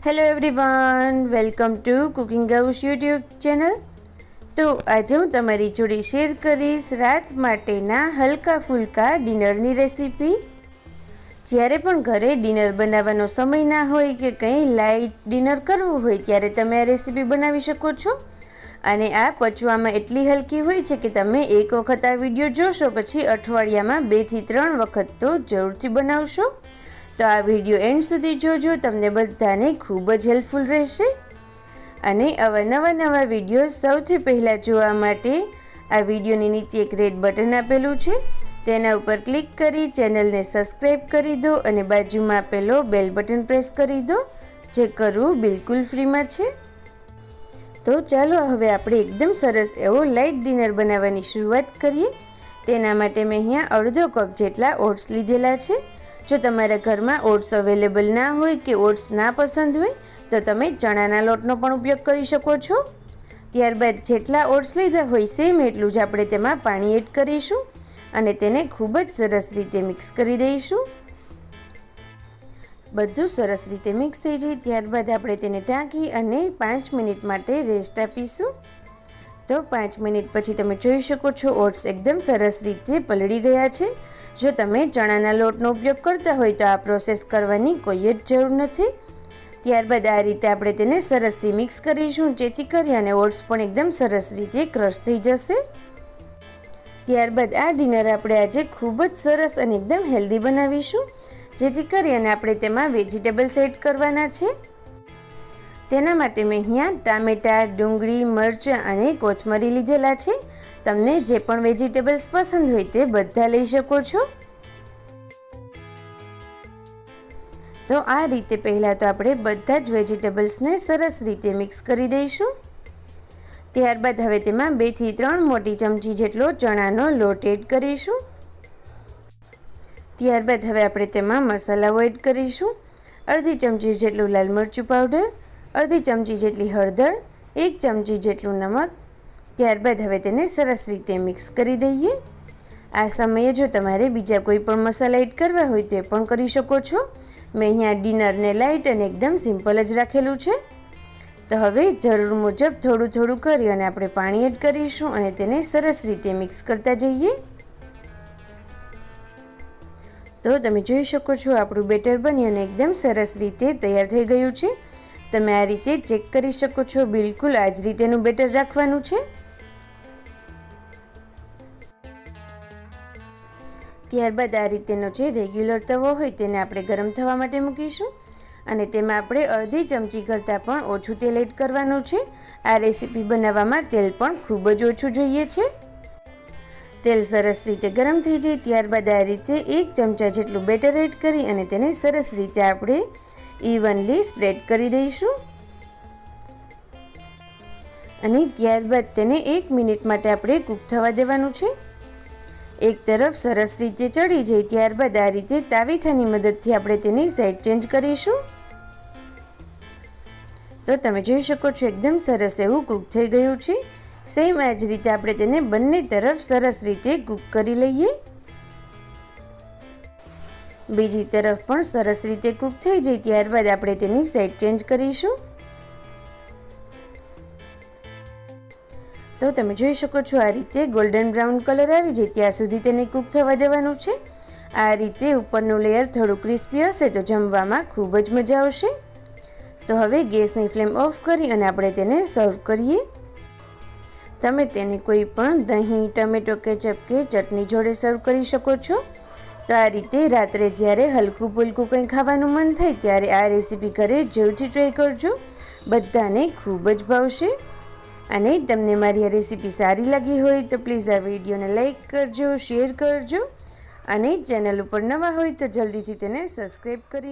Hello everyone, welcome to cooking house YouTube channel. તો આજે હું તમારી જોડે શેર કરીશ રાત માટેના હલકા ફુલકા ડિનરની રેસીપી। જ્યારે પણ ઘરે ડિનર બનાવવાનો સમય ના હોય કે કંઈ લાઇટ ડિનર કરવું હોય ત્યારે તમે આ રેસીપી બનાવી શકો છો। અને આ પચવામાં એટલી હલકી હોય છે કે તમે એક વખત આ વિડીયો જોશો પછી અઠવાડિયામાં 2 થી 3 વખત તો જરૂરથી બનાવશો। તો આ વિડીયો એન્ડ સુધી જોજો, તમને બધાને ખૂબ જ હેલ્પફુલ રહેશે। અને આવા નવા વિડીયો સૌથી પહેલાં જોવા માટે આ વિડીયોની નીચે એક રેડ બટન આપેલું છે, તેના ઉપર ક્લિક કરી ચેનલને સબસ્ક્રાઈબ કરી દો અને બાજુમાં આપેલો બેલ બટન પ્રેસ કરી દો, જે કરવું બિલકુલ ફ્રીમાં છે। તો ચાલો હવે આપણે એકદમ સરસ એવો લાઇટ ડિનર બનાવવાની શરૂઆત કરીએ। તેના માટે મેં અહીંયા અડધો કપ જેટલા ઓટ્સ લીધેલા છે। જો તમારા ઘરમાં ઓટ્સ અવેલેબલ ના હોય કે ઓટ્સ ના પસંદ હોય તો તમે ચણાના લોટનો પણ ઉપયોગ કરી શકો છો। ત્યારબાદ જેટલા ઓટ્સ લીધા હોય સેમ એટલું જ આપણે તેમાં પાણી એડ કરીશું અને તેને ખૂબ જ સરસ રીતે મિક્સ કરી દઈશું। બધું સરસ રીતે મિક્સ થઈ જાય ત્યારબાદ આપણે તેને ઢાંકી અને 5 મિનિટ માટે રેસ્ટ આપીશું। તો 5 મિનિટ પછી તમે જોઈ શકો છો ઓટ્સ એકદમ સરસ રીતે પલળી ગયા છે। જો તમે ચણાના લોટનો ઉપયોગ કરતા હોય તો આ પ્રોસેસ કરવાની કોઈ જ જરૂર નથી। ત્યારબાદ આ રીતે આપણે તેને સરસથી મિક્સ કરીશું, જેથી કરી અને ઓટ્સ પણ એકદમ સરસ રીતે ક્રશ થઈ જશે। ત્યારબાદ આ ડિનર આપણે આજે ખૂબ જ સરસ અને એકદમ હેલ્ધી બનાવીશું, જેથી કરી અને આપણે તેમાં વેજીટેબલ્સ એડ કરવાના છે। તેના માટે મેં અહીંયા ટામેટાં, ડુંગળી, મરચાં અને કોથમરી લીધેલા છે। તમને જે પણ વેજીટેબલ્સ પસંદ હોય તે બધા લઈ શકો છો। તો આ રીતે પહેલાં તો આપણે બધા જ વેજીટેબલ્સને સરસ રીતે મિક્સ કરી દઈશું। ત્યારબાદ હવે તેમાં 2 થી 3 મોટી ચમચી જેટલો ચણાનો લોટ એડ કરીશું। ત્યારબાદ હવે આપણે તેમાં મસાલાઓ એડ કરીશું। અડધી ચમચી જેટલું લાલ મરચું પાવડર, અડધી ચમચી જેટલી હળદર, 1 ચમચી જેટલું નમક। ત્યારબાદ હવે તેને સરસ રીતે મિક્સ કરી દઈએ। આ સમયે જો તમારે બીજા કોઈ પણ મસાલા એડ કરવા હોય તો એ પણ કરી શકો છો। મેં અહીંયા ડિનરને લાઇટ અને એકદમ સિમ્પલ જ રાખેલું છે। તો હવે જરૂર મુજબ થોડું કરી અને આપણે પાણી એડ કરીશું અને તેને સરસ રીતે મિક્સ કરતા જઈએ। તો તમે જોઈ શકો છો આપણું બેટર બની અને એકદમ સરસ રીતે તૈયાર થઈ ગયું છે। તમે આ રીતે ચેક કરી શકો છો, બિલકુલ આ જ રીતેનું બેટર રાખવાનું છે। ત્યારબાદ આ રીતેનો જે રેગ્યુલર તવો હોય તેને આપણે ગરમ થવા માટે મૂકીશું અને તેમાં આપણે અડધી ચમચી કરતાં પણ ઓછું તેલ એડ કરવાનું છે। આ રેસીપી બનાવવામાં તેલ પણ ખૂબ જ ઓછું જોઈએ છે। તેલ સરસ રીતે ગરમ થઈ જાય ત્યારબાદ આ રીતે 1 ચમચા જેટલું બેટર એડ કરી અને તેને સરસ રીતે આપણે ઇવનલી સ્પ્રેડ કરી દઈશું અને ત્યારબાદ તેને 1 મિનિટ માટે આપણે કૂક થવા દેવાનું છે। એક તરફ સરસ રીતે ચડી જાય ત્યારબાદ આ રીતે તાવીથાની મદદથી આપણે તેની સાઈડ ચેન્જ કરીશું। તો તમે જોઈ શકો છો એકદમ સરસ એવું કૂક થઈ ગયું છે। સેમ આ જ રીતે આપણે તેને બંને તરફ સરસ રીતે કૂક કરી લઈએ। બીજી તરફ પણ સરસ રીતે કૂક થઈ જાય ત્યારબાદ આપણે તેની સાઈડ ચેન્જ કરીશું। તો તમે જોઈ શકો છો આ રીતે ગોલ્ડન બ્રાઉન કલર આવી જાય ત્યાં સુધી તેને કૂક થવા દેવાનું છે। આ રીતે ઉપરનું લેયર થોડું ક્રિસ્પી હશે તો જમવામાં ખૂબ જ મજા આવશે। તો હવે ગેસની ફ્લેમ ઓફ કરી અને આપણે તેને સર્વ કરીએ। તમે તેને કોઈ પણ દહીં, ટમેટો કેચઅપ કે ચટણી જોડે સર્વ કરી શકો છો। તો આ રીતે રાત્રે જ્યારે હલકું પુલકું કંઈ ખાવાનું મન થાય ત્યારે આ રેસીપી ઘરે જરૂરથી ટ્રાય કરજો, બધાને ખૂબ જ ભાવશે। અને તમને મારી આ રેસીપી સારી લાગી હોય તો પ્લીઝ આ વિડીયોને લાઈક કરજો, શેર કરજો અને ચેનલ ઉપર નવા હોય તો જલ્દીથી તેને સબસ્ક્રાઈબ કરી